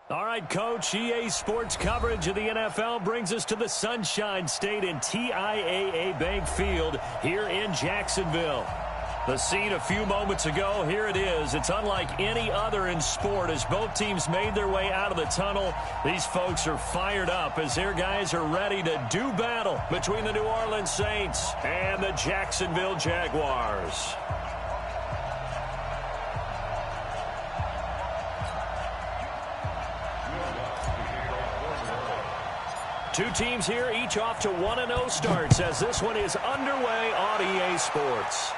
All right, Coach, EA Sports coverage of the NFL brings us to the Sunshine State in TIAA Bank Field here in Jacksonville. The scene a few moments ago, here it is. It's unlike any other in sport as both teams made their way out of the tunnel. These folks are fired up as their guys are ready to do battle between the New Orleans Saints and the Jacksonville Jaguars. Two teams here, each off to 1-0 starts as this one is underway on EA Sports.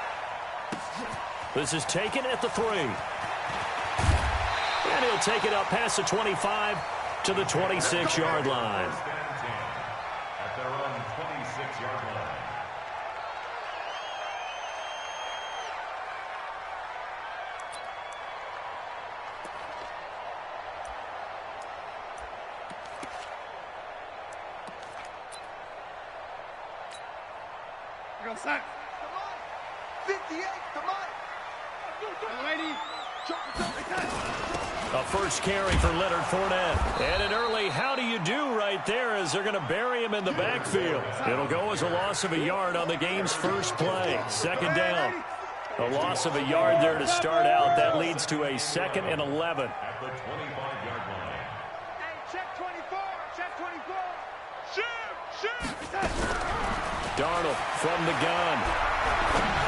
This is taken at the 3. And he'll take it up past the 25 to the 26-yard line. At their own 26-yard line. Sack. 58, come on. Lady. A first carry for Leonard Fournette. And an early how do you do right there as they're going to bury him in the backfield. It'll go as a loss of a yard on the game's first play. Second down. A loss of a yard there to start out. That leads to a 2nd and 11. At the 25-yard line. Hey, check 24. Check 24. Shoot. Darnold from the gun.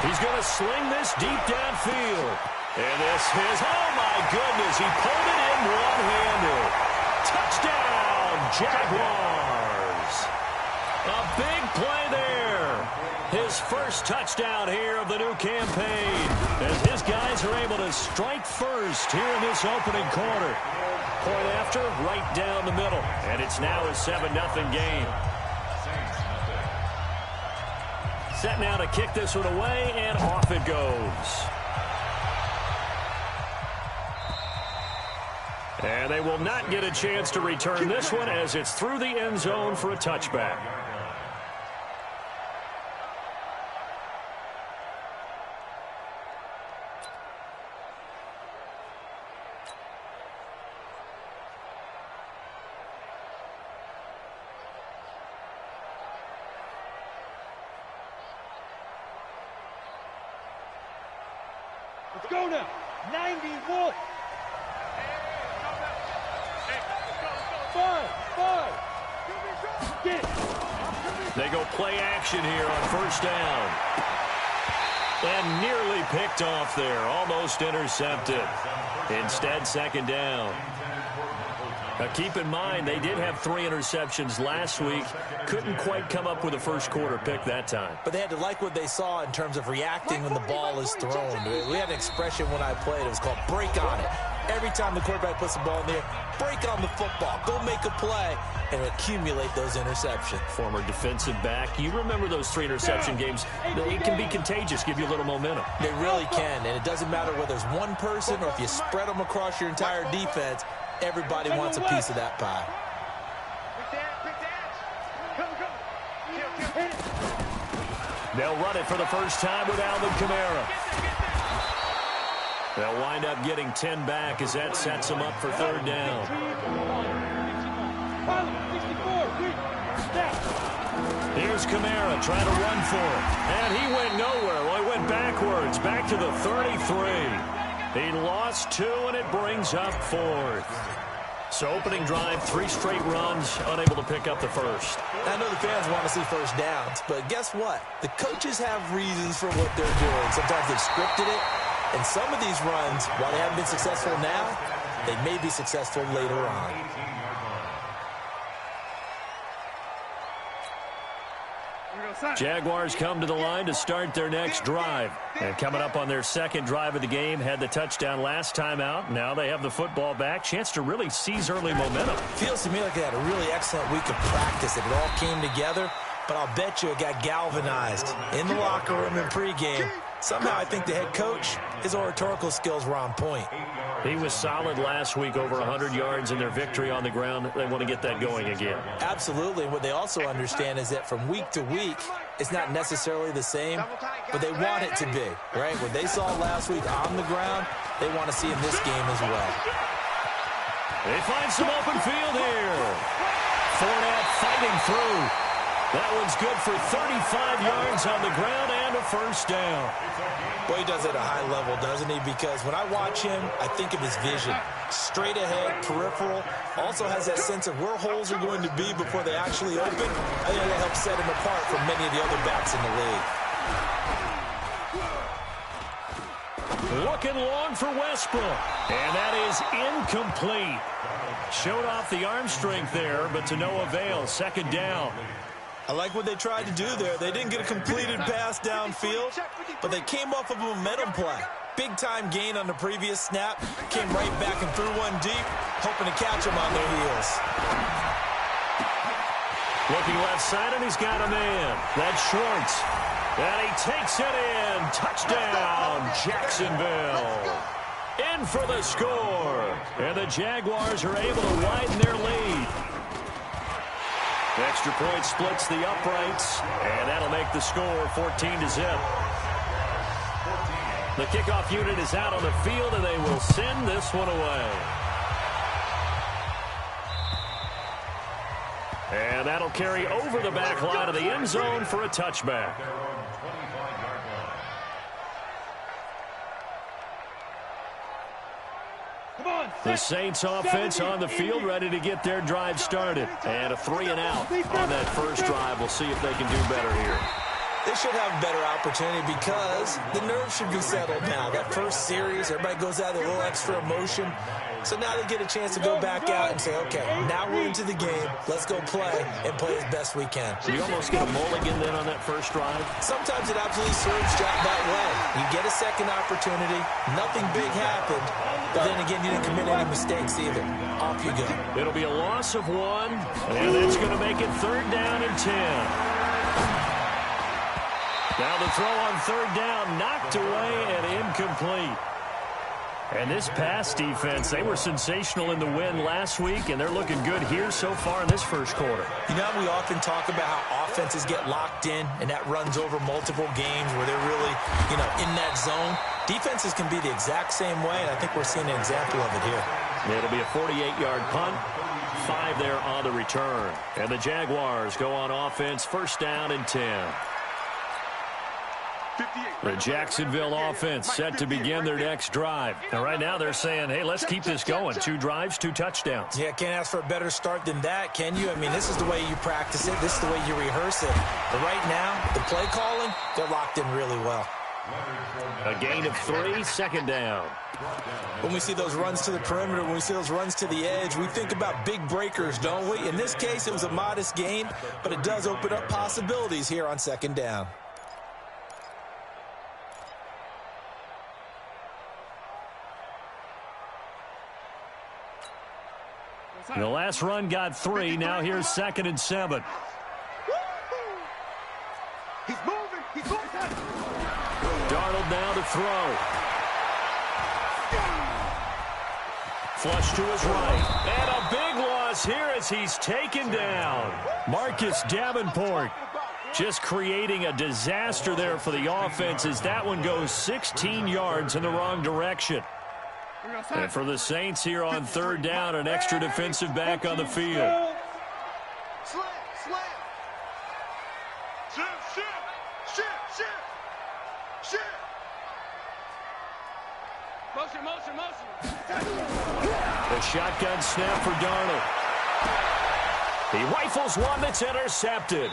He's going to sling this deep downfield. And this is, oh my goodness, he pulled it in one-handed. Touchdown, Jaguars. A big play there. His first touchdown here of the new campaign. As his guys are able to strike first here in this opening quarter. Point after, right down the middle. And it's now a 7-0 game. Set now to kick this one away, and off it goes. And they will not get a chance to return this one as it's through the end zone for a touchback. Let's go now. 91. 5. Get it. They go play action here on first down. And nearly picked off there. Almost intercepted. Instead, second down. Now, keep in mind, they did have 3 interceptions last week. Couldn't quite come up with a first quarter pick that time. But they had to like what they saw in terms of reacting when the ball is thrown. We had an expression when I played. It was called break on it. Every time the quarterback puts the ball in there, break on the football. Go make a play and accumulate those interceptions. Former defensive back. You remember those 3 interception games. It can be contagious, give you a little momentum. They really can, and it doesn't matter whether it's one person or if you spread them across your entire defense. Everybody wants a piece of that pie. They'll run it for the first time with Alvin Kamara. They'll wind up getting 10 back as that sets them up for third down. Here's Kamara trying to run for it. And he went nowhere. Well, he went backwards, back to the 33. He lost 2, and it brings up 4th. So opening drive, 3 straight runs, unable to pick up the first. I know the fans want to see first downs, but guess what? The coaches have reasons for what they're doing. Sometimes they've scripted it, and some of these runs, while they haven't been successful now, they may be successful later on. Jaguars come to the line to start their next drive. And coming up on their second drive of the game, had the touchdown last time out. Now they have the football back. Chance to really seize early momentum. Feels to me like they had a really excellent week of practice. It all came together, but I'll bet you it got galvanized in the locker room in pregame. Somehow I think the head coach, his oratorical skills were on point. He was solid last week, over 100 yards in their victory on the ground. They want to get that going again. Absolutely. What they also understand is that from week to week, it's not necessarily the same, but they want it to be, right? What they saw last week on the ground, they want to see in this game as well. They find some open field here. Fournette fighting through. That one's good for 35 yards on the ground and a first down. Boy, he does it at a high level, doesn't he? Because when I watch him, I think of his vision. Straight ahead, peripheral. Also has that sense of where holes are going to be before they actually open. I think that helps set him apart from many of the other backs in the league. Looking long for Westbrook. And that is incomplete. Showed off the arm strength there, but to no avail. Second down. I like what they tried to do there. They didn't get a completed pass downfield, but they came off of a momentum play. Big-time gain on the previous snap. Came right back and threw one deep, hoping to catch them on their heels. Looking left side, and he's got a man. That's Schwartz. And he takes it in. Touchdown, Jacksonville. In for the score. And the Jaguars are able to widen their lead. Extra point splits the uprights, and that'll make the score 14-0. The kickoff unit is out on the field, and they will send this one away. And that'll carry over the back line of the end zone for a touchback. The Saints offense on the field, ready to get their drive started. And a 3-and-out on that first drive. We'll see if they can do better here. They should have a better opportunity because the nerves should be settled now. That first series, everybody goes out with a little extra emotion. So now they get a chance to go back out and say, okay, now we're into the game. Let's go play and play as best we can. You almost get a mulligan then on that first drive? Sometimes it absolutely serves that way. You get a second opportunity. Nothing big happened. But then again, you didn't commit any mistakes either. Off you go. It'll be a loss of 1, and that's going to make it 3rd down and 10. Now the throw on 3rd down, knocked away and incomplete. And this pass defense, they were sensational in the win last week, and they're looking good here so far in this first quarter. You know, we often talk about how offenses get locked in, and that runs over multiple games where they're really, in that zone. Defenses can be the exact same way, and I think we're seeing an example of it here. It'll be a 48-yard punt, 5 there on the return. And the Jaguars go on offense, 1st down and 10. The Jacksonville offense set to begin their next drive. And right now they're saying, hey, let's keep this going. 2 drives, 2 touchdowns. Yeah, can't ask for a better start than that, can you? I mean, this is the way you practice it. This is the way you rehearse it. But right now, the play calling, they're locked in really well. A gain of 3, 2nd down. When we see those runs to the perimeter, when we see those runs to the edge, we think about big breakers, don't we? In this case, it was a modest gain, but it does open up possibilities here on 2nd down. The last run got 3. Now here's 2nd and 7. He's moving. He's moving. Darnold now to throw. Flush to his right. And a big loss here as he's taken down. Marcus Davenport just creating a disaster there for the offense as that one goes 16 yards in the wrong direction. And for the Saints here on 3rd down, an extra defensive back on the field. Slam, slam. Shift. Motion. The shotgun snap for Darnold. He rifles one that's intercepted.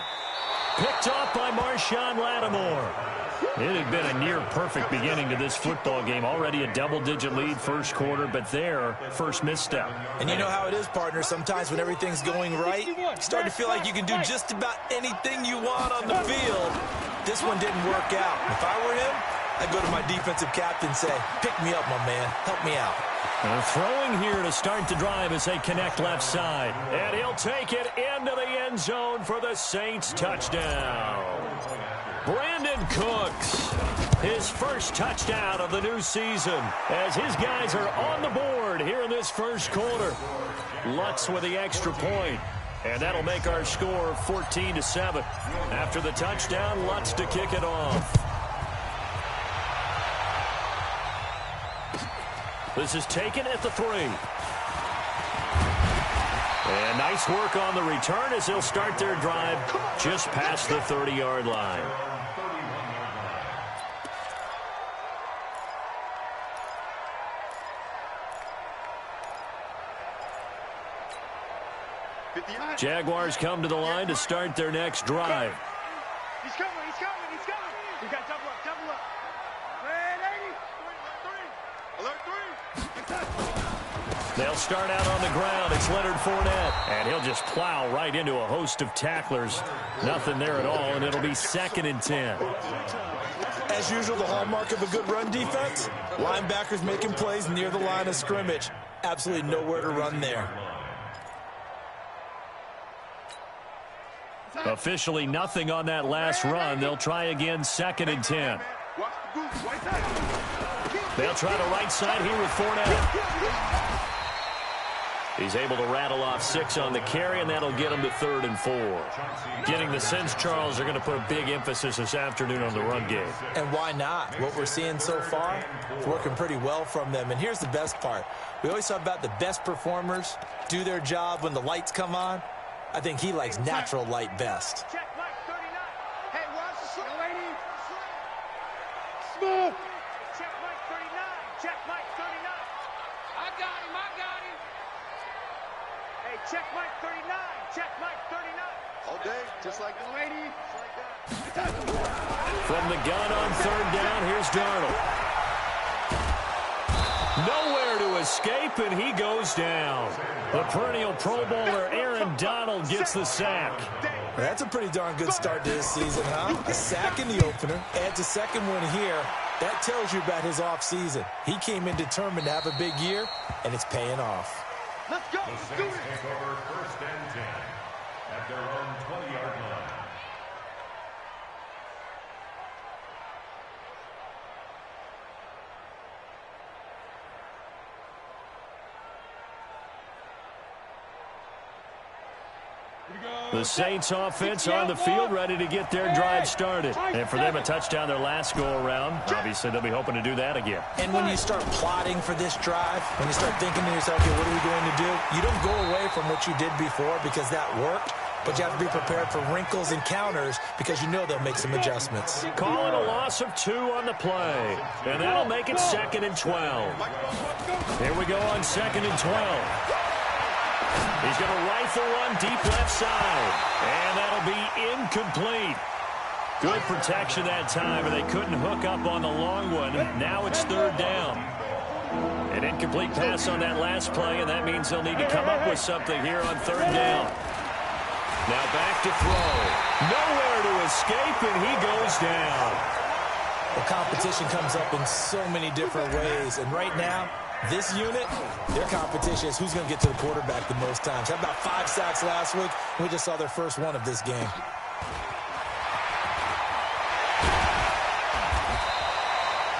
Picked off by Marshawn Lattimore. It had been a near-perfect beginning to this football game. Already a double-digit lead first quarter, but their first misstep. And you know how it is, partner. Sometimes when everything's going right, you start to feel like you can do just about anything you want on the field. This one didn't work out. If I were him, I'd go to my defensive captain and say, pick me up, my man. Help me out. And throwing here to start the drive as they connect left side. And he'll take it into the end zone for the Saints touchdown. Brandon Cooks, his first touchdown of the new season as his guys are on the board here in this first quarter. Lutz with the extra point, and that'll make our score 14-7. After the touchdown, Lutz to kick it off. This is taken at the 3. And nice work on the return as they'll start their drive just past the 30-yard line. Jaguars come to the line to start their next drive. He's coming, he's coming, he's coming. You got double up, double up. Red 80. Alert 3. They'll start out on the ground. It's Leonard Fournette. And he'll just plow right into a host of tacklers. Nothing there at all, and it'll be 2nd and 10. As usual, the hallmark of a good run defense, linebackers making plays near the line of scrimmage. Absolutely nowhere to run there. Officially nothing on that last run. They'll try again, 2nd and 10. They'll try the right side here with Fournette. He's able to rattle off 6 on the carry, and that'll get him to 3rd and 4. Getting the sense, Charles, they're going to put a big emphasis this afternoon on the run game. And why not? What we're seeing so far is working pretty well from them. And here's the best part. We always talk about the best performers do their job when the lights come on. I think he likes natural light best. Check Mike 39. Hey, watch the slow lady. Smooth. Check Mike 39. Check Mike 39. I got him. I got him. Hey, check Mike 39. Check Mike 39. All day, just like the lady. From the gun on 3rd down, here's Darnold. Nowhere to escape, and he goes down. The perennial Pro Bowler Aaron Donald gets the sack. That's a pretty darn good start to this season, huh? A sack in the opener, adds a second one here. That tells you about his offseason. He came in determined to have a big year, and it's paying off. Let's go. The Saints take over 1st and 10 at their own 20-yard line. The Saints offense on the field, ready to get their drive started. And for them, a touchdown their last go-around. Obviously, they'll be hoping to do that again. And when you start plotting for this drive, when you start thinking to yourself, okay, what are we going to do? You don't go away from what you did before because that worked, but you have to be prepared for wrinkles and counters because you know they'll make some adjustments. Calling a loss of 2 on the play. And that'll make it 2nd and 12. Here we go on 2nd and 12. He's going to rifle one deep left side. And that'll be incomplete. Good protection that time, and they couldn't hook up on the long one. Now it's 3rd down. An incomplete pass on that last play, and that means they'll need to come up with something here on 3rd down. Now back to throw. Nowhere to escape, and he goes down. The competition comes up in so many different ways, and right now, this unit, their competition is who's going to get to the quarterback the most times. Had about 5 sacks last week, and we just saw their first one of this game.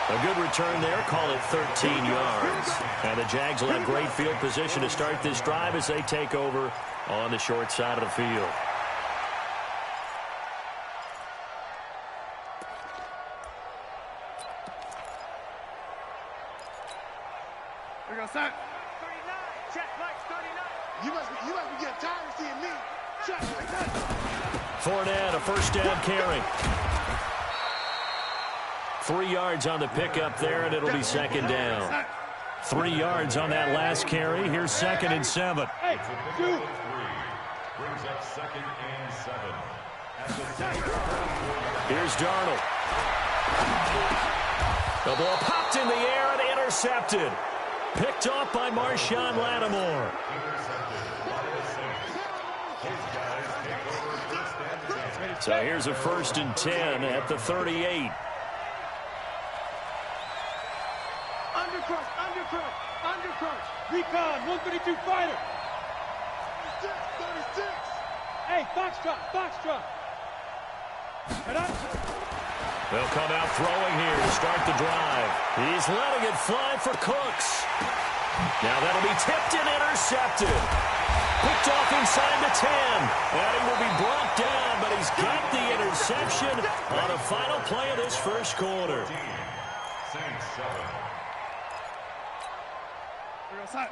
A good return there, call it 13 yards. And the Jags will have great field position to start this drive as they take over on the short side of the field. Here we go, son. 39. Check Mike 39. You must be getting tired of seeing me. Check Mike 39. Fournette, a 1st down carry. 3 yards on the pickup there, and it'll be 2nd down. 3 yards on that last carry. Here's 2nd and 7. Hey, 2. Brings up 2nd and 7. Here's Darnold. The ball popped in the air and intercepted. Picked off by Marshawn Lattimore. So here's a 1st and 10 at the 38. Undercrush. Recon, 132 fighter. 36. Hey, Foxtrot. They'll come out throwing here to start the drive. He's letting it fly for Cooks. Now that'll be tipped and intercepted. Picked off inside the 10. And he will be brought down, but he's got the interception on a final play of this first quarter. Saints 7.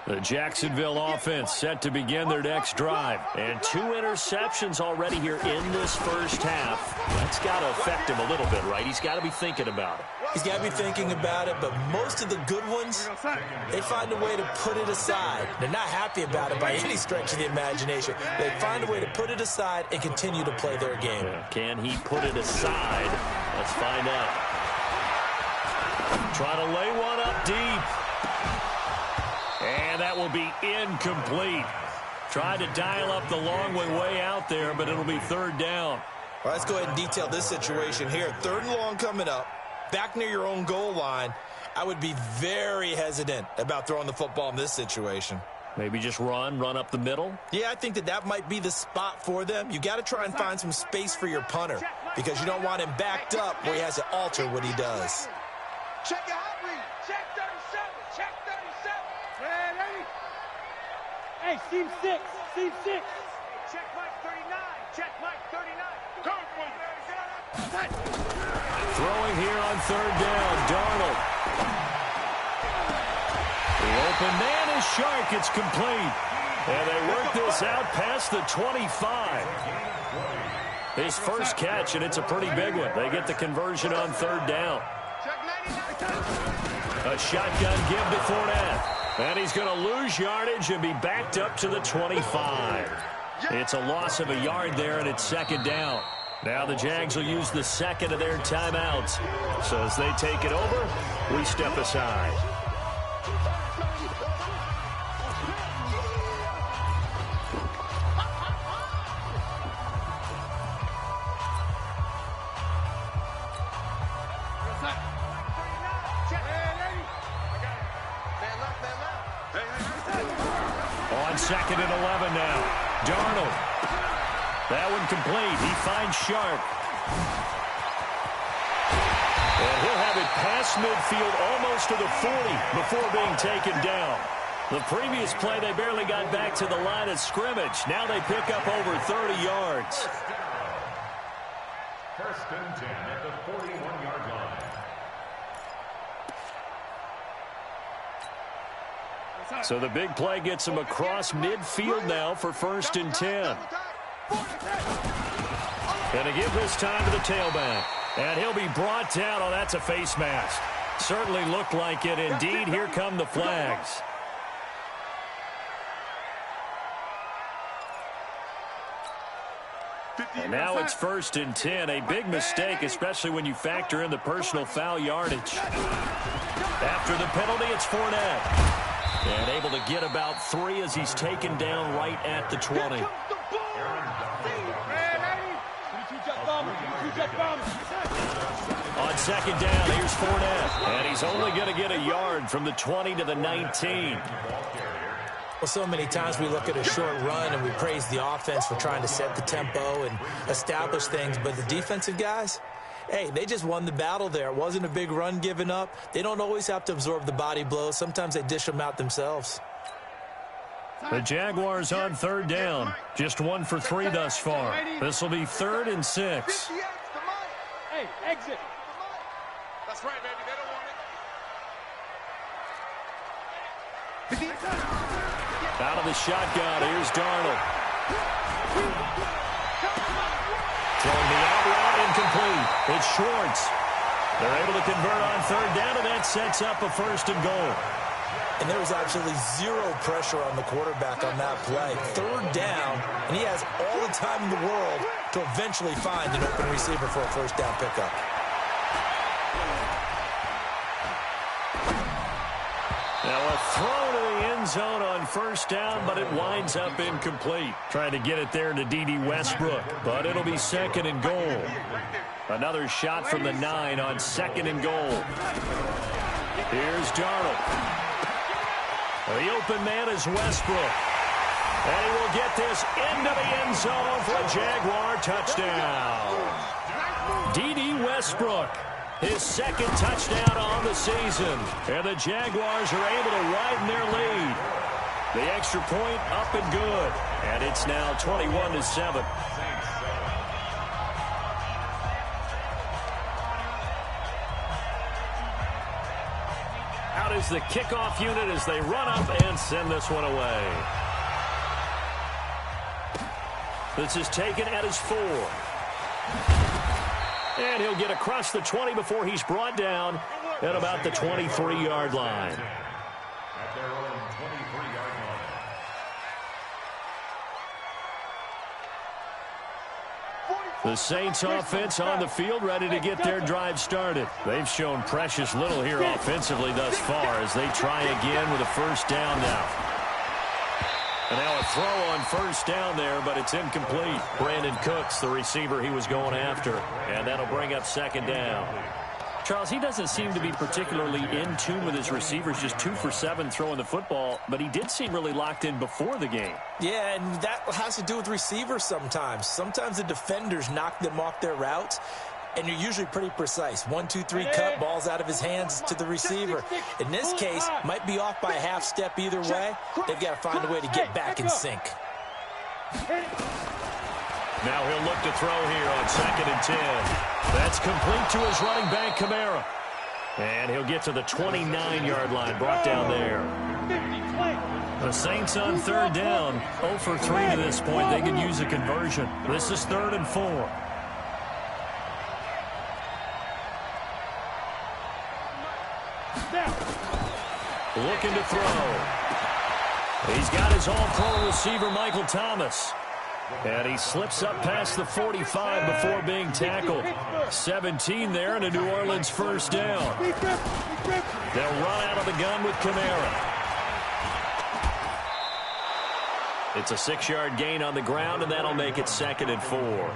The Jacksonville offense set to begin their next drive. And 2 interceptions already here in this first half. That's got to affect him a little bit, right? He's got to be thinking about it. He's got to be thinking about it, but most of the good ones, they find a way to put it aside. They're not happy about it by any stretch of the imagination. They find a way to put it aside and continue to play their game. Yeah. Can he put it aside? Let's find out. Try to lay one up deep. And that will be incomplete. Tried to dial up the long way out there, but it'll be 3rd down. All right, let's go ahead and detail this situation here. 3rd and long coming up, back near your own goal line. I would be very hesitant about throwing the football in this situation. Maybe just run up the middle? Yeah, I think that might be the spot for them. You got to try and find some space for your punter because you don't want him backed up where he has to alter what he does. Check your hot read. Check 37. Check 37. Ready? Hey, seam 6. Seam 6. Hey, check Mike 39. Check Mike 39. Throwing here on 3rd down. Darnold. The open man is Chark. It's complete. And they work this out past the 25. His first catch, and it's a pretty big one. They get the conversion on 3rd down. A shotgun give to Fournette. And he's going to lose yardage and be backed up to the 25. It's a loss of a yard there, and it's 2nd down. Now the Jags will use the 2nd of their timeouts. So as they take it over, we step aside. On 2nd and 11 now. Darnold. That one complete. He finds Chark. And he'll have it past midfield almost to the 40 before being taken down. The previous play, they barely got back to the line of scrimmage. Now they pick up over 30 yards. 1st and 10 at the 41-yard line. So the big play gets him across midfield now for 1st and 10. And to give this time to the tailback. And he'll be brought down. Oh, that's a face mask. Certainly looked like it. Indeed, here come the flags. And now it's 1st and 10. A big mistake, especially when you factor in the personal foul yardage. After the penalty, it's Fournette. And able to get about 3 as he's taken down right at the 20. On 2nd down, here's Fournette. And he's only going to get a yard from the 20 to the 19. Well, so many times we look at a short run and we praise the offense for trying to set the tempo and establish things. But the defensive guys, hey, they just won the battle there. It wasn't a big run given up. They don't always have to absorb the body blows. Sometimes they dish them out themselves. The Jaguars on 3rd down. Just 1 for 3 thus far. This will be 3rd and 6. Hey, exit. That's right, baby. They don't want it. Out of the shotgun, here's Darnold. Throwing the out route incomplete. It's Schwartz. They're able to convert on 3rd down, and that sets up a 1st and goal. And there was absolutely zero pressure on the quarterback on that play. 3rd down, and he has all the time in the world to eventually find an open receiver for a 1st down pickup. Now a throw to the end zone on 1st down, but it winds up incomplete. Trying to get it there to D.D. Westbrook, but it'll be 2nd and goal. Another shot from the 9 on 2nd and goal. Here's Darnold. The open man is Westbrook. And he will get this into the end zone for a Jaguar touchdown. D.D. Westbrook, his 2nd touchdown on the season. And the Jaguars are able to widen their lead. The extra point up and good. And it's now 21-7. out is the kickoff unit as they run up and send this one away. This is taken at his 4. And he'll get across the 20 before he's brought down at about the 23-yard line. At their own 23-yard line. The Saints offense on the field, ready to get their drive started. They've shown precious little here offensively thus far as they try again with a first down now. And now a throw on first down there, but it's incomplete. Brandon Cooks, the receiver he was going after. And that'll bring up second down. Charles, he doesn't seem to be particularly in tune with his receivers, just 2 for 7 throwing the football, but he did seem really locked in before the game. Yeah, and that has to do with receivers sometimes. Sometimes the defenders knock them off their routes, and you're usually pretty precise. 1, 2, 3 cut, balls out of his hands to the receiver. In this case, might be off by a half step either way. They've got to find a way to get back in sync. Now he'll look to throw here on 2nd and 10. That's complete to his running back, Kamara. And he'll get to the 29-yard line, brought down there. The Saints on 3rd down, 0 for 3 to this point. They can use a conversion. This is 3rd and 4. Looking to throw. He's got his all-pro receiver, Michael Thomas. And he slips up past the 45 before being tackled. 17 there and a New Orleans first down. They'll run out of the gun with Kamara. It's a 6-yard gain on the ground, and that'll make it 2nd and 4.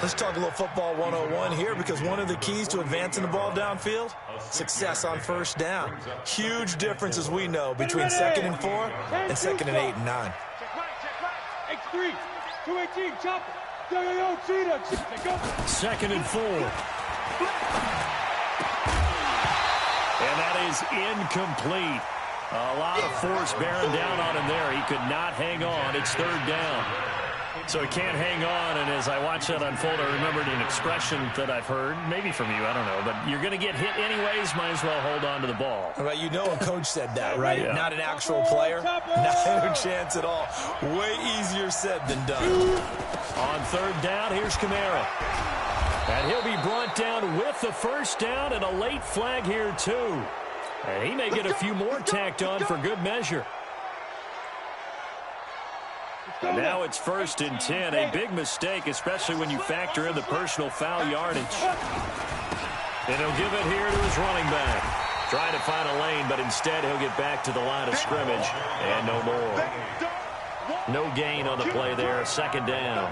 Let's talk a little football 101 here, because one of the keys to advancing the ball downfield, success on first down. Huge difference, as we know, between 2nd and 4 and 2nd and 8 and 9. X3, 218, chop. 2nd and 4. And that is incomplete. A lot of force bearing down on him there. He could not hang on. It's 3rd down. So he can't hang on, and as I watch that unfold, I remembered an expression that I've heard, maybe from you, I don't know, but you're going to get hit anyways, might as well hold on to the ball. Well, you know a coach said that, right? Yeah. Not an actual player. Not a chance at all. Way easier said than done. On 3rd down, here's Kamara. And he'll be brought down with the first down and a late flag here, too. And he may get a few more tacked on for good measure. Now it's 1st and 10, a big mistake, especially when you factor in the personal foul yardage. And he'll give it here to his running back. Trying to find a lane, but instead he'll get back to the line of scrimmage, and no more. No gain on the play there, 2nd down.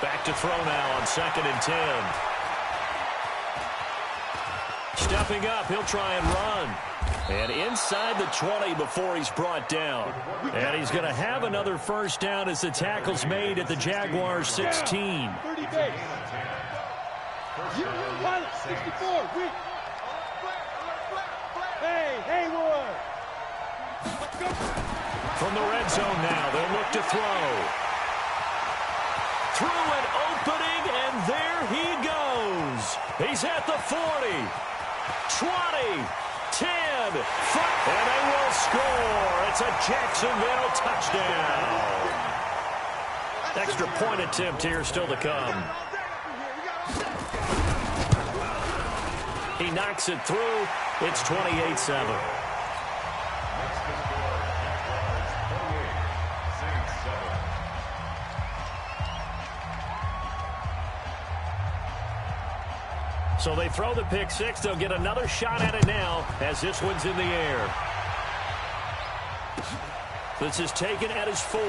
Back to throw now on 2nd and 10. Stepping up, he'll try and run. And inside the 20 before he's brought down. And he's going to have another first down as the tackle's made at the Jaguars 16. From the red zone now, they'll look to throw. Through an opening, and there he goes. He's at the 40. 20, 10, and they will score. It's a Jacksonville touchdown. Extra point attempt here still to come. He knocks it through. It's 28-7. So they throw the pick six. They'll get another shot at it now as this one's in the air. This is taken at his 4.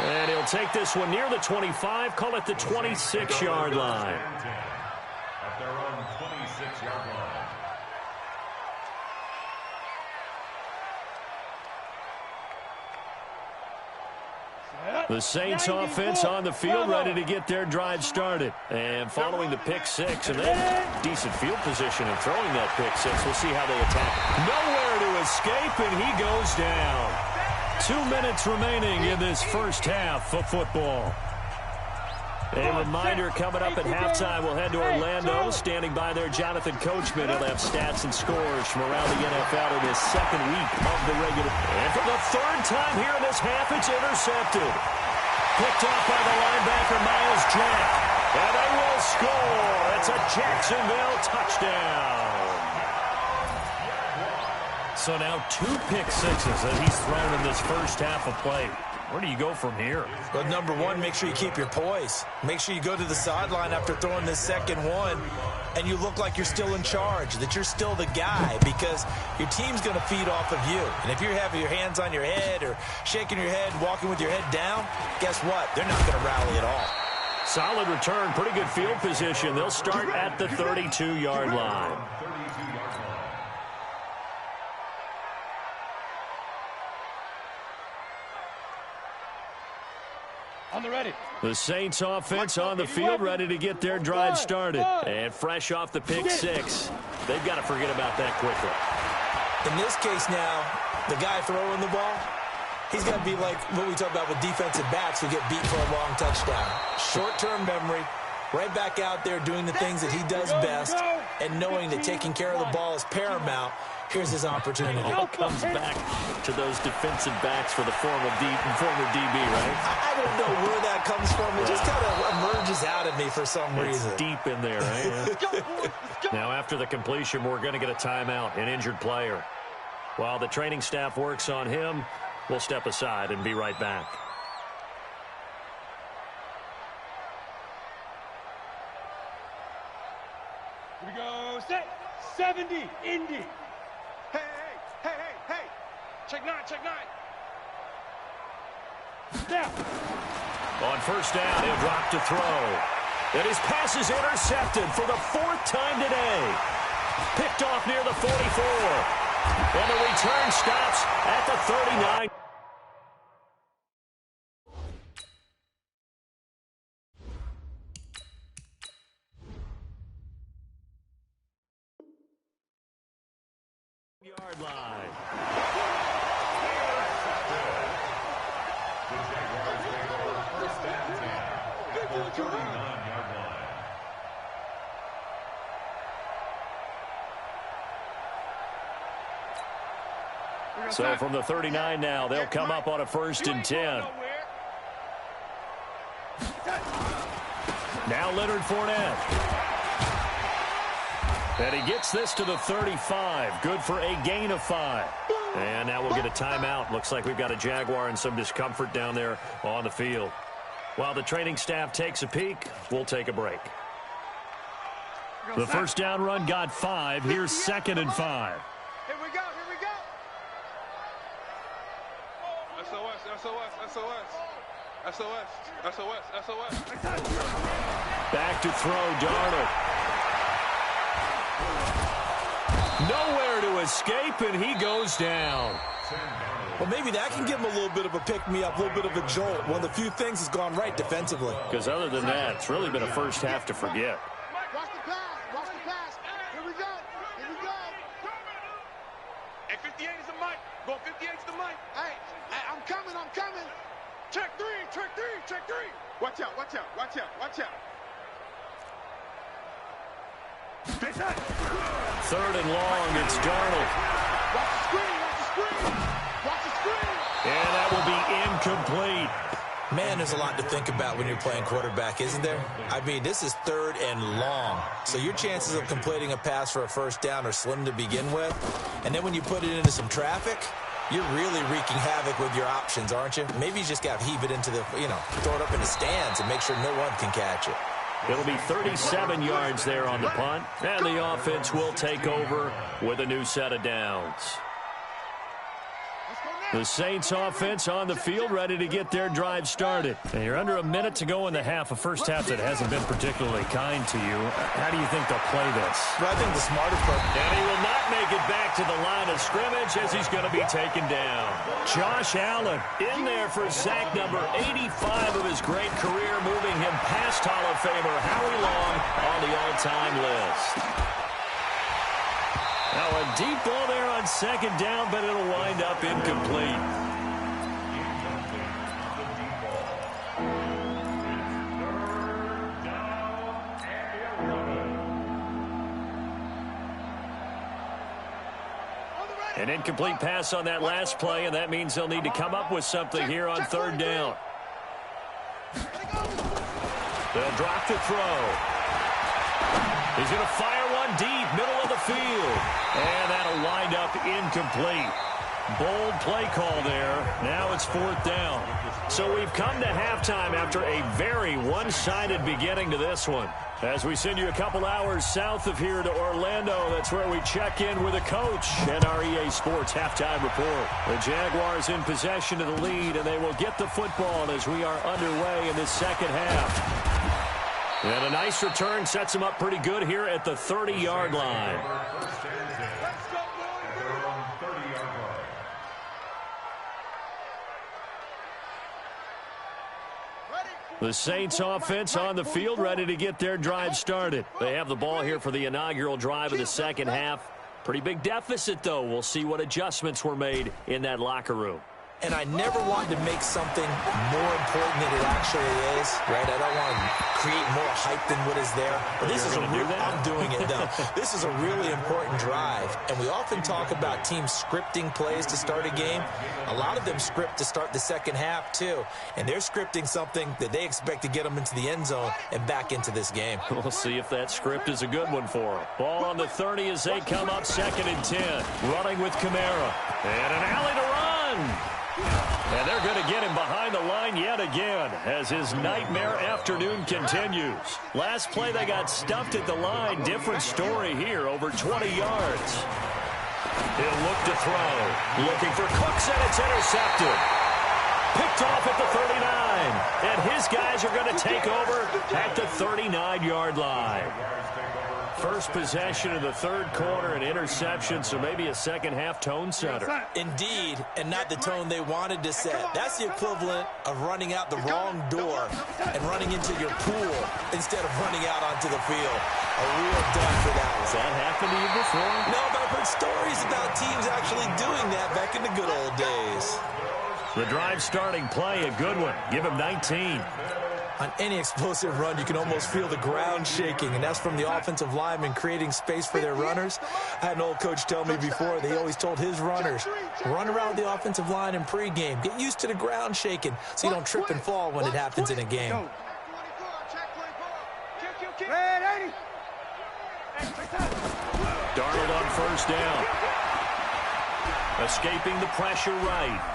And he'll take this one near the 25, call it the 26-yard line. At their own 26-yard line. The Saints offense on the field, ready to get their drive started. And following the pick six, and then decent field position and throwing that pick six. We'll see how they attack. Nowhere to escape, and he goes down. 2 minutes remaining in this first half of football. A reminder, coming up at halftime, we'll head to Orlando. Standing by there, Jonathan Coachman. He'll have stats and scores from around the NFL in his second week of the regular. And for the third time here in this half, it's intercepted. Picked off by the linebacker, Miles Jack. And they will score. It's a Jacksonville touchdown. So now 2 pick sixes that he's thrown in this first half of play. Where do you go from here? Well, number one, make sure you keep your poise. Make sure you go to the sideline after throwing this second one, and you look like you're still in charge, that you're still the guy, because your team's going to feed off of you. And if you're having your hands on your head or shaking your head, walking with your head down, guess what? They're not going to rally at all. Solid return, pretty good field position. They'll start at the 32-yard line. The Saints offense on the field, ready to get their drive started. And fresh off the pick six. They've got to forget about that quickly. In this case now, the guy throwing the ball, he's got to be like what we talk about with defensive backs who get beat for a long touchdown. Short-term memory, right back out there doing the things that he does best, and knowing that taking care of the ball is paramount. Here's his opportunity. All comes back to those defensive backs for the former DB, right? I don't know where that comes from. It just kind of emerges out of me for some reason. It's deep in there, right? Now, after the completion, we're going to get a timeout, an injured player. While the training staff works on him, we'll step aside and be right back. Here we go. Set. 70. Indy. Hey. Check nine. Now. On first down, he'll drop to throw. And his pass is intercepted for the 4th time today. Picked off near the 44. And the return stops at the 39. Yard line. So from the 39 now, they'll come up on a 1st and 10. Now Leonard Fournette. And he gets this to the 35. Good for a gain of 5. And now we'll get a timeout. Looks like we've got a Jaguar and some discomfort down there on the field. While the training staff takes a peek, we'll take a break. The first down run got 5. Here's 2nd and 5. Here we go. SOS. Back to throw, Darnold. Nowhere to escape, and he goes down. Well, maybe that can give him a little bit of a pick-me-up, a little bit of a jolt. One of the few things has gone right defensively. Because other than that, it's really been a first half to forget. Watch the pass. Here we go. Hey, 58 is the mic. Go 58 is the mic. Hey, I'm coming. Check three. Watch out. 3rd and long, it's Darnold. Watch the screen. And that will be incomplete. Man, there's a lot to think about when you're playing quarterback, isn't there? I mean, this is 3rd and long. So your chances of completing a pass for a first down are slim to begin with. And then when you put it into some traffic, you're really wreaking havoc with your options, aren't you? Maybe you just got to heave it into the, throw it up in the stands and make sure no one can catch it. It'll be 37 yards there on the punt. And the offense will take over with a new set of downs. The Saints offense on the field, ready to get their drive started. And you're under a minute to go in the half, a first half that hasn't been particularly kind to you. How do you think they'll play this? Well, I think the smarter part. And he will not make it back to the line of scrimmage as he's going to be taken down. Josh Allen in there for sack number 85 of his great career, moving him past Hall of Famer Howie Long on the all-time list. Now a deep ball there on 2nd down, but it'll wind up incomplete. An incomplete pass on that last play, and that means they'll need to come up with something here on third down. They'll drop to throw. He's going to fire one deep, middle of the field. And that'll wind up incomplete. Bold play call there. Now it's fourth down. So we've come to halftime after a very one-sided beginning to this one. As we send you a couple hours south of here to Orlando, that's where we check in with a coach and our EA Sports halftime report. The Jaguars in possession of the lead, and they will get the football as we are underway in this second half. And a nice return sets them up pretty good here at the 30-yard line. The Saints offense on the field, ready to get their drive started. They have the ball here for the inaugural drive of the second half. Pretty big deficit, though. We'll see what adjustments were made in that locker room. And I never wanted to make something more important than it actually is, right? I don't want to create more hype than what is there. But this is a real, I'm doing it, though. This is a really important drive. And we often talk about teams scripting plays to start a game. A lot of them script to start the second half, too. And they're scripting something that they expect to get them into the end zone and back into this game. We'll see if that script is a good one for them. Ball on the 30 as they come up 2nd and 10. Running with Kamara. And an alley to run. And they're going to get him behind the line yet again as his nightmare afternoon continues. Last play they got stuffed at the line. Different story here, over 20 yards. He'll look to throw. Looking for Cooks, and it's intercepted. Picked off at the 39. And his guys are going to take over at the 39-yard line. First possession of the third quarter, an interception, so maybe a second-half tone setter. Indeed, and not the tone they wanted to set. That's the equivalent of running out the wrong door and running into your pool instead of running out onto the field. A real dud for that one. Has that happened to you before? No, but I've heard stories about teams actually doing that back in the good old days. The drive starting play, a good one. Give him 19. On any explosive run, you can almost feel the ground shaking, and that's from the offensive linemen creating space for their runners. I had an old coach tell me before, they always told his runners, run around the offensive line in pregame. Get used to the ground shaking so you don't trip and fall when it happens in a game. Darnold on first down. Escaping the pressure right.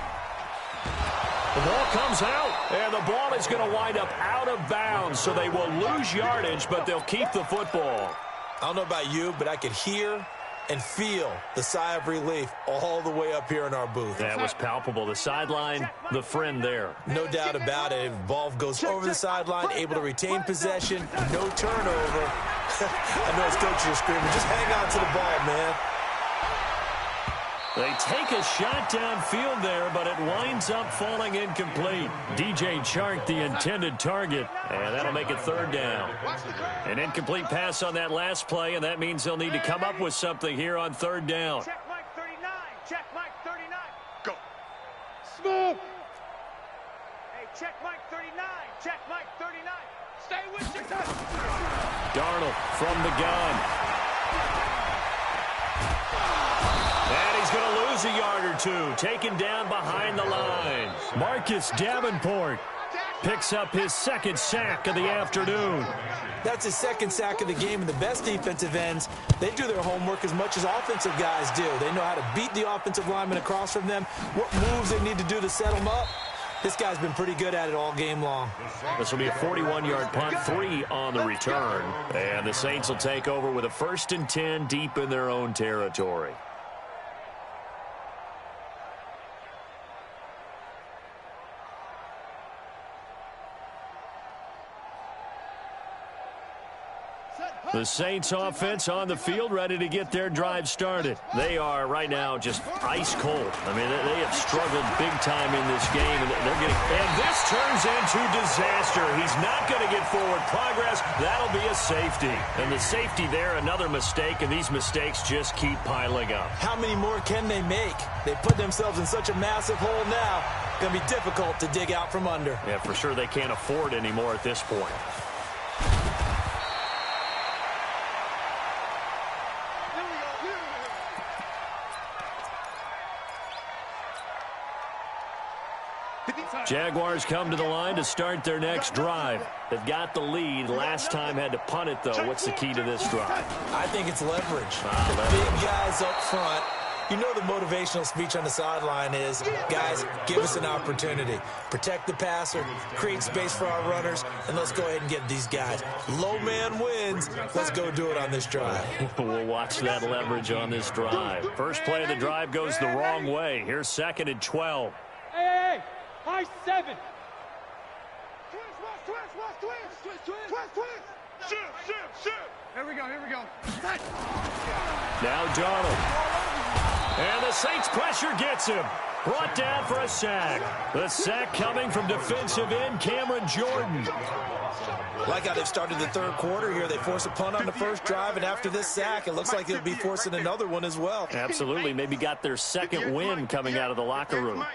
The ball comes out, and the ball is going to wind up out of bounds, so they will lose yardage, but they'll keep the football. I don't know about you, but I could hear and feel the sigh of relief all the way up here in our booth. That was palpable. The sideline, the friend there. No doubt about it. Ball goes over the sideline, able to retain possession, no turnover. I know his coaches are screaming, just hang on to the ball, man. They take a shot downfield there, but it winds up falling incomplete. DJ Chark, the intended target, and that'll make it third down. An incomplete pass on that last play, and that means they'll need to come up with something here on third down. Check Mike 39. Check Mike 39. Go. Smooth. Hey, check Mike 39. Check Mike 39. Stay with your touch. Darnold from the gun. And he's going to lose a yard or two, taken down behind the line. Marcus Davenport picks up his second sack of the afternoon. That's his second sack of the game, and the best defensive ends, they do their homework as much as offensive guys do. They know how to beat the offensive lineman across from them, what moves they need to do to set them up. This guy's been pretty good at it all game long. This will be a 41-yard punt, 3 on the return. And the Saints will take over with a 1st and 10 deep in their own territory. The Saints offense on the field, ready to get their drive started. They are right now just ice cold. I mean, they have struggled big time in this game, and and this turns into disaster. He's not going to get forward progress. That'll be a safety. And the safety there, another mistake, and these mistakes just keep piling up. How many more can they make? They put themselves in such a massive hole now. It's going to be difficult to dig out from under. Yeah, for sure they can't afford anymore at this point. Jaguars come to the line to start their next drive. They've got the lead. Last time had to punt it, though. What's the key to this drive? I think it's leverage. The big guys up front. You know the motivational speech on the sideline is, guys, give us an opportunity. Protect the passer, create space for our runners, and let's go ahead and get these guys. Low man wins. Let's go do it on this drive. We'll watch that leverage on this drive. First play of the drive goes the wrong way. Here's 2nd and 12. Hey, high 7. Here we go. Now Darnold. And the Saints pressure gets him. Brought down for a sack. The sack coming from defensive end Cameron Jordan. Like how they've started the third quarter here. They force a punt on the first drive, and after this sack, it looks like they'll be forcing another one as well. Absolutely. Maybe got their second win coming out of the locker room.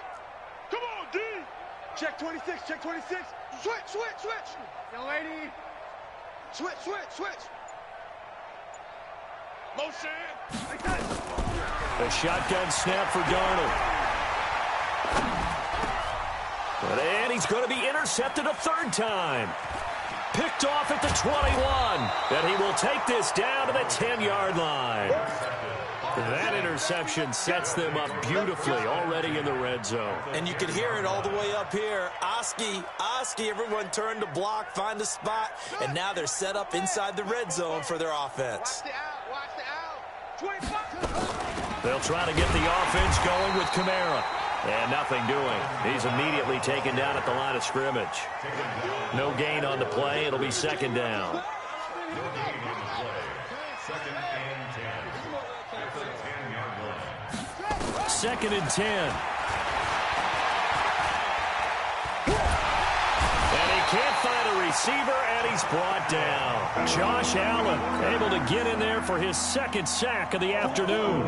Come on, D. Check 26. Switch. Young lady. Switch. Motion. A shotgun snap for Darnold. And he's going to be intercepted a third time. Picked off at the 21. And he will take this down to the 10-yard line. That interception sets them up beautifully already in the red zone. And you can hear it all the way up here. Oski, everyone turned to block, find a spot, and now they're set up inside the red zone for their offense. Watch the out. They'll try to get the offense going with Kamara. And nothing doing. He's immediately taken down at the line of scrimmage. No gain on the play. It'll be 2nd down. Second and 10. And he can't find a receiver, and he's brought down. Josh Allen able to get in there for his 2nd sack of the afternoon.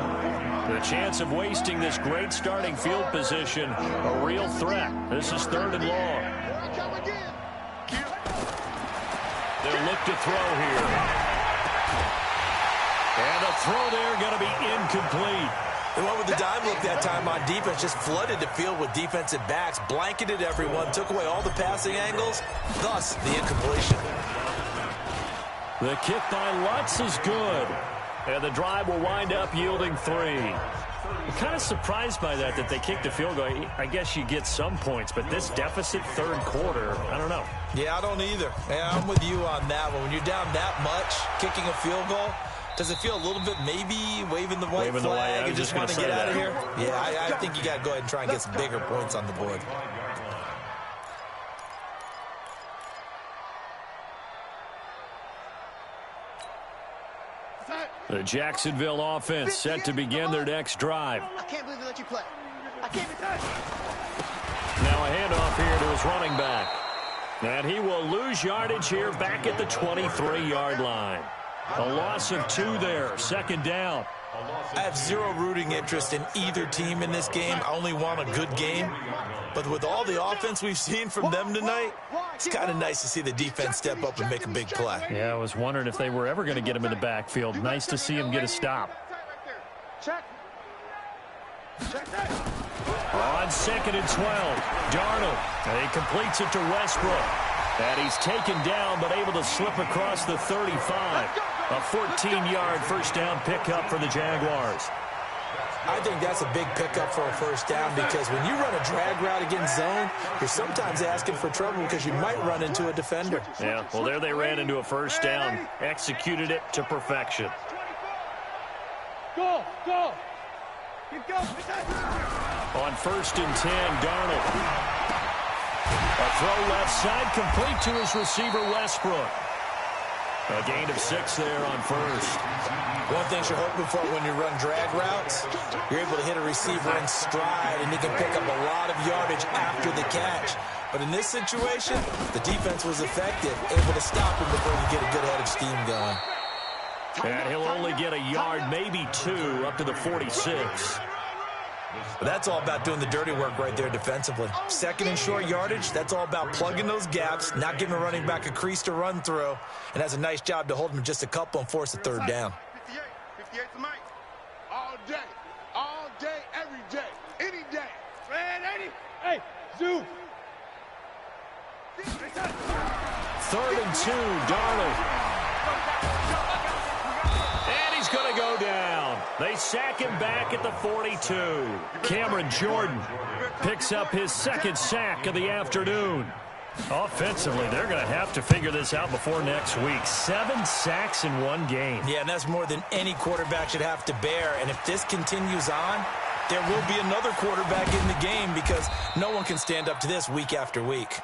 The chance of wasting this great starting field position, a real threat. This is 3rd and long. They'll look to throw here. And the throw there going to be incomplete. They went with the dime look that time on defense, just flooded the field with defensive backs, blanketed everyone, took away all the passing angles, thus the incompletion. The kick by Lutz is good. And the drive will wind up yielding 3. I'm kind of surprised by that they kicked the field goal. I guess you get some points, but this deficit third quarter, I don't know. Yeah, I don't either. Yeah, I'm with you on that one. When you're down that much, kicking a field goal, does it feel a little bit maybe waving the white flag and just want to get out of here? Yeah, I think you got to go ahead and try and get some bigger points on the board. The Jacksonville offense set to begin their next drive. I can't believe they let you play. I can't be touched. Now a handoff here to his running back. And he will lose yardage here back at the 23-yard line. A loss of 2 there, 2nd down. I have zero rooting interest in either team in this game. I only want a good game. But with all the offense we've seen from them tonight, it's kind of nice to see the defense step up and make a big play. Yeah, I was wondering if they were ever going to get him in the backfield. Nice to see him get a stop. Check that. On 2nd and 12, Darnold. And he completes it to Westbrook. And he's taken down but able to slip across the 35. A 14-yard first down pickup for the Jaguars. I think that's a big pickup for a first down because when you run a drag route against zone, you're sometimes asking for trouble because you might run into a defender. Yeah, well, there they ran into a first down, executed it to perfection. Go. Keep going. On 1st and 10, Darnold. A throw left side, complete to his receiver, Westbrook. A gain of 6 there on 1st. One thing you're hoping for when you run drag routes, you're able to hit a receiver in stride, and he can pick up a lot of yardage after the catch. But in this situation, the defense was effective, able to stop him before you get a good head of steam going. And he'll only get a yard, maybe 2, up to the 46. But that's all about doing the dirty work right there defensively. 2nd and short yardage, that's all about plugging those gaps, not giving a running back a crease to run through, and has a nice job to hold him just a couple and force a 3rd down. 58 to Mike. All day, every day, any day. Man, 80. Hey, 3rd and 2, Darnold. And he's going to go down. They sack him back at the 42. Cameron Jordan picks up his 2nd sack of the afternoon. Offensively, they're going to have to figure this out before next week. 7 sacks in one game. Yeah, and that's more than any quarterback should have to bear. And if this continues on, there will be another quarterback in the game because no one can stand up to this week after week.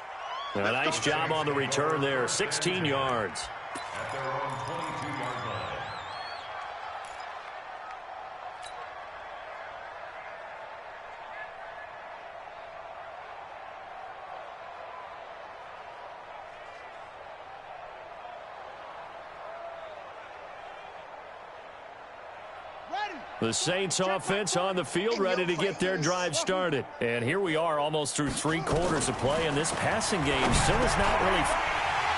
A nice job on the return there. 16 yards. At their own 22-yard line. The Saints offense on the field ready to get their drive started. And here we are almost through 3 quarters of play, and this passing game still is not really...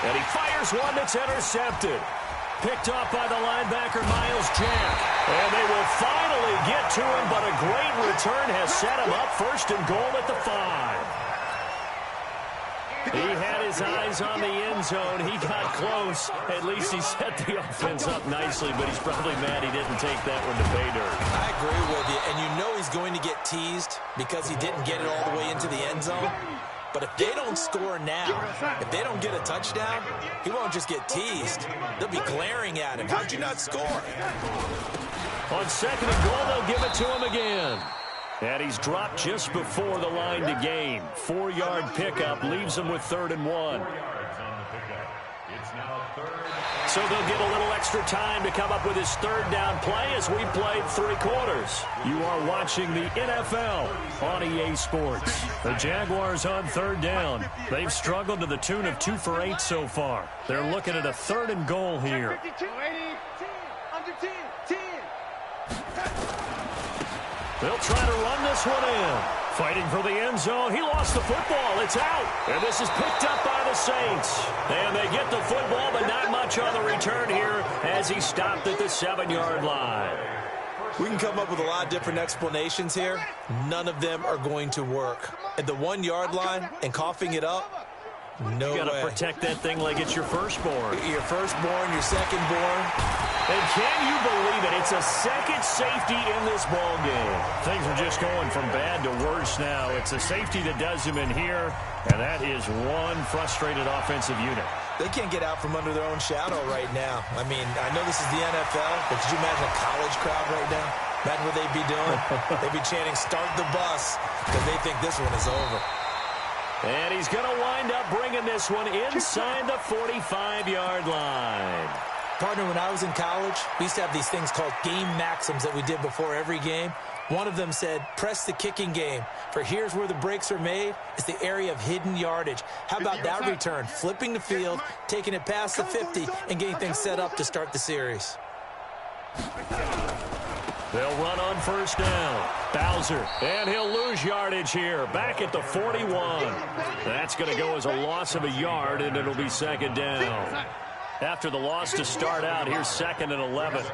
And he fires one that's intercepted. Picked off by the linebacker, Miles Jack. And they will finally get to him, but a great return has set him up 1st and goal at the 5. He had his eyes on the end zone. He got close. At least he set the offense up nicely, but he's probably mad he didn't take that one to pay dirt. I agree with you, and you know he's going to get teased because he didn't get it all the way into the end zone. But if they don't score now, if they don't get a touchdown, he won't just get teased. They'll be glaring at him. How'd you not score? On 2nd and goal, they'll give it to him again. And he's dropped just before the line to gain. 4-yard pickup leaves him with 3rd and 1. 4 yards on the pickup. It's now 3rd. So they'll get a little extra time to come up with his 3rd down play as we played 3 quarters. You are watching the NFL on EA Sports. The Jaguars on 3rd down. They've struggled to the tune of 2 for 8 so far. They're looking at a 3rd and goal here. They'll try to run this one in. Fighting for the end zone. He lost the football. It's out. And this is picked up by the Saints. And they get the football, but not much on the return here as he stopped at the 7-yard line. We can come up with a lot of different explanations here. None of them are going to work. At the 1-yard line and coughing it up, no way. You got to protect that thing like it's your firstborn. Your firstborn, your secondborn. And can you believe it? It's a 2nd safety in this ball game. Things are just going from bad to worse now. It's a safety that does him in here, and that is one frustrated offensive unit. They can't get out from under their own shadow right now. I mean, I know this is the NFL, but could you imagine a college crowd right now? Imagine what they'd be doing. They'd be chanting, "Start the bus," because they think this one is over. And he's going to wind up bringing this one inside the 45-yard line. Partner, when I was in college, we used to have these things called game maxims that we did before every game. One of them said, press the kicking game, for here's where the breaks are made. It's the area of hidden yardage. How about that return? Flipping the field, taking it past the 50, and getting things set up to start the series. They'll run on 1st down. Bowser, and he'll lose yardage here. Back at the 41. That's going to go as a loss of a yard, and it'll be 2nd down. After the loss to start out, here's 2nd and 11.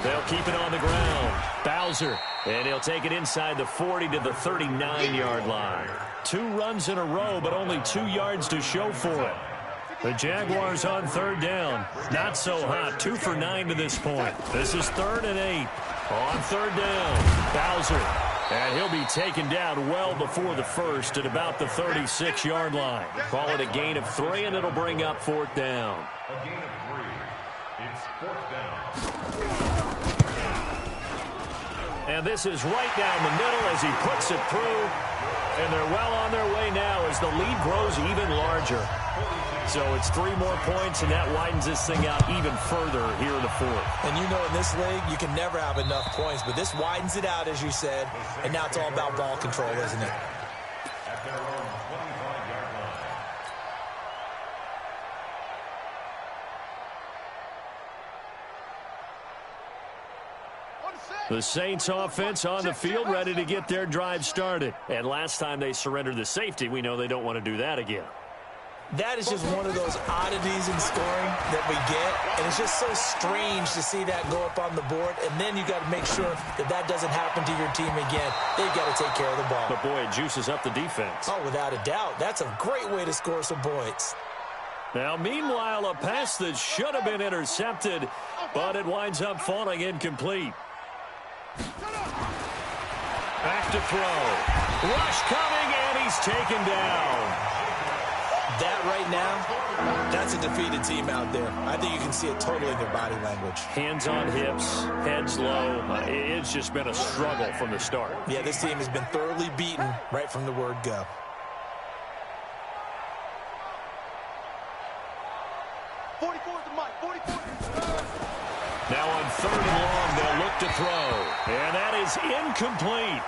They'll keep it on the ground. Bowser, and he'll take it inside the 40 to the 39-yard line. 2 runs in a row, but only 2 yards to show for it. The Jaguars on 3rd down. Not so hot. 2 for 9 to this point. This is 3rd and 8. On 3rd down, Bowser. And he'll be taken down well before the 1st at about the 36-yard line. Call it a gain of 3, and it'll bring up 4th down. A gain of 3. It's 4th down. And this is right down the middle as he puts it through. And they're well on their way now as the lead grows even larger. So it's 3 more points, and that widens this thing out even further here in the 4th. And you know in this league, you can never have enough points, but this widens it out, as you said, and now it's all about ball control, isn't it? At their own 25-yard line. The Saints offense on the field ready to get their drive started. And last time they surrendered the safety, we know they don't want to do that again. That is just one of those oddities in scoring that we get, and it's just so strange to see that go up on the board, and then you got to make sure that that doesn't happen to your team again. They've got to take care of the ball. But, boy, it juices up the defense. Oh, without a doubt. That's a great way to score some points. Now, meanwhile, a pass that should have been intercepted, but it winds up falling incomplete. Back to throw. Rush coming, and he's taken down. That right now, that's a defeated team out there. I think you can see it totally in their body language. Hands on hips, heads low. It's just been a struggle from the start. Yeah, this team has been thoroughly beaten right from the word go. Now on 3rd and long, they'll look to throw. And that is incomplete.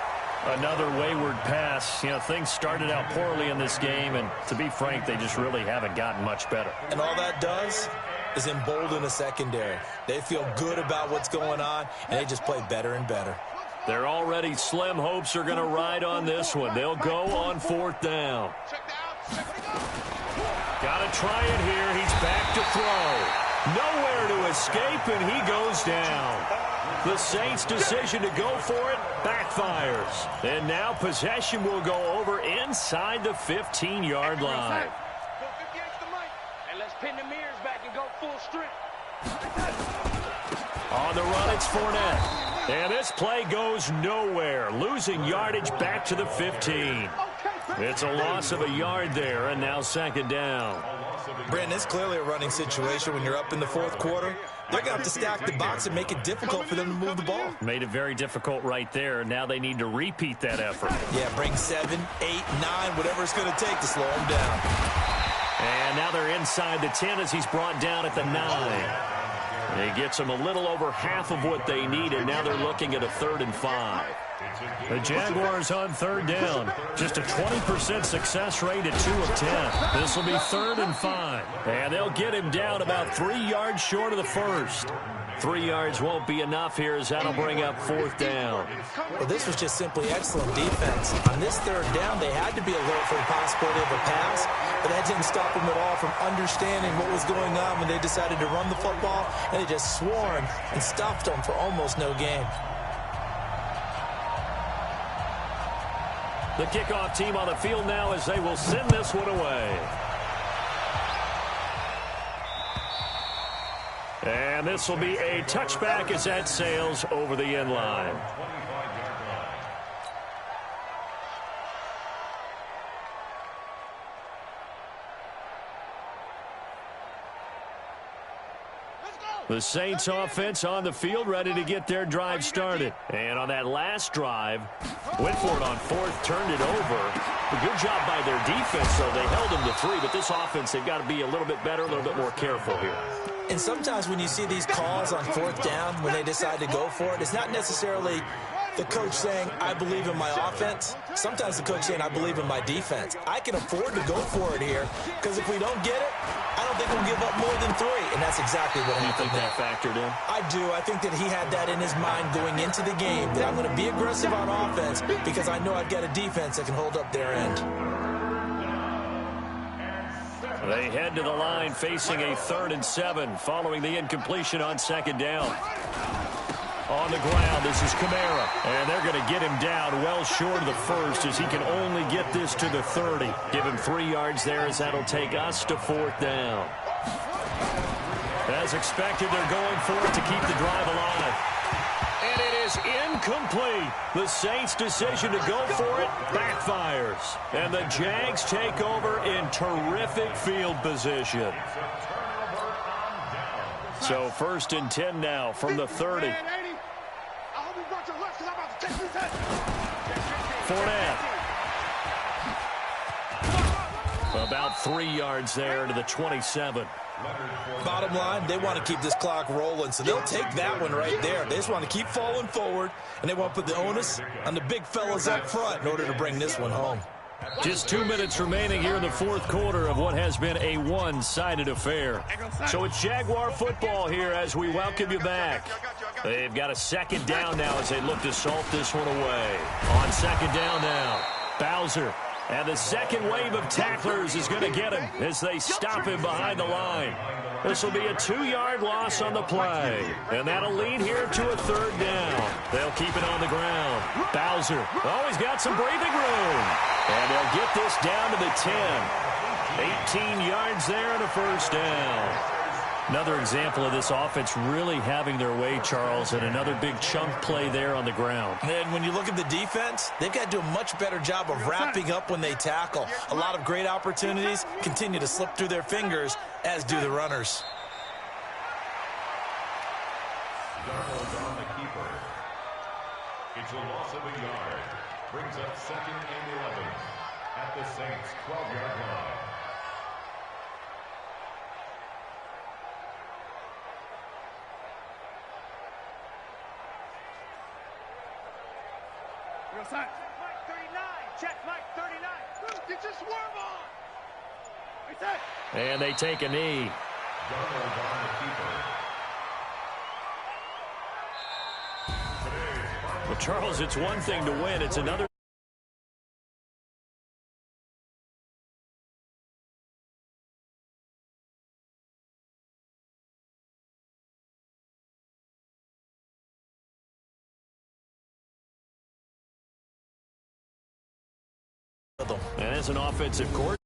Another wayward pass. You know, things started out poorly in this game, and to be frank, they just really haven't gotten much better. And all that does is embolden a secondary. They feel good about what's going on, and they just play better and better. Their already slim hopes are going to ride on this one. They'll go on 4th down. Got to try it here. He's back to throw. Nowhere to escape, and he goes down. The Saints' decision to go for it backfires. And now possession will go over inside the 15-yard line. And let's pin the mirrors back and go full strength. On the run, it's Fournette. And this play goes nowhere. Losing yardage back to the 15. It's a loss of a yard there, and now 2nd down. Brandon, it's clearly a running situation when you're up in the 4th quarter. They're going to have to stack the box and make it difficult for them to move the ball. Made it very difficult right there. Now they need to repeat that effort. Yeah, bring 7, 8, 9, whatever it's going to take to slow them down. And now they're inside the 10 as he's brought down at the 9. He gets them a little over half of what they needed. Now they're looking at a 3rd and 5. The Jaguars on 3rd down. Just a 20% success rate at 2 of 10. This will be 3rd and 5. And they'll get him down about 3 yards short of the 1st. 3 yards won't be enough here as that'll bring up 4th down. Well, this was just simply excellent defense. On this 3rd down, they had to be alert for the possibility of a pass, but that didn't stop them at all from understanding what was going on when they decided to run the football, and they just swarmed and stopped them for almost no gain. The kickoff team on the field now as they will send this one away. And this will be a touchback as that sails over the end line. The Saints offense on the field ready to get their drive started. And on that last drive, went for it on 4th, turned it over. A good job by their defense, though. They held them to 3, but this offense, they've got to be a little bit better, a little bit more careful here. And sometimes when you see these calls on 4th down, when they decide to go for it, it's not necessarily the coach saying, I believe in my offense. Sometimes the coach saying, I believe in my defense. I can afford to go for it here, because if we don't get it, I don't think we'll give up more than 3. And that's exactly what happened. You think that factored in? I do. I think that he had that in his mind going into the game, that I'm going to be aggressive on offense because I know I've got a defense that can hold up their end. They head to the line facing a 3rd and 7 following the incompletion on 2nd down. On the ground, this is Kamara, and they're going to get him down well short of the 1st as he can only get this to the 30. Give him 3 yards there as that'll take us to 4th down. As expected, they're going for it to keep the drive alive. And it is incomplete. The Saints' decision to go for it backfires. And the Jags take over in terrific field position. So 1st and 10 now from the 30. Fournette. About 3 yards there to the 27. Bottom line, they want to keep this clock rolling, so they'll take that one right there. They just want to keep falling forward, and they want to put the onus on the big fellas up front in order to bring this one home. Just 2 minutes remaining here in the 4th quarter of what has been a one-sided affair. So it's Jaguar football here as we welcome you back. They've got a 2nd down now as they look to salt this one away. On 2nd down now, Bowser And the second wave of tacklers is going to get him as they stop him behind the line. This will be a 2-yard loss on the play. And that'll lead here to a 3rd down. They'll keep it on the ground. Bowser always got some breathing room. And they'll get this down to the 10. 18 yards there and a 1st down. Another example of this offense really having their way, Charles, and another big chunk play there on the ground. And when you look at the defense, they've got to do a much better job of wrapping up when they tackle. A lot of great opportunities continue to slip through their fingers, as do the runners. Darnold on the keeper. It's a loss of a yard. Brings up 2nd and 11 at the Saints' 12-yard line. Check Mike 39. Check Mike 39. Get your swerve on. And they take a knee. Darnold on the keeper. Well, Charles, it's one thing to win. It's another. And as an offensive coordinator.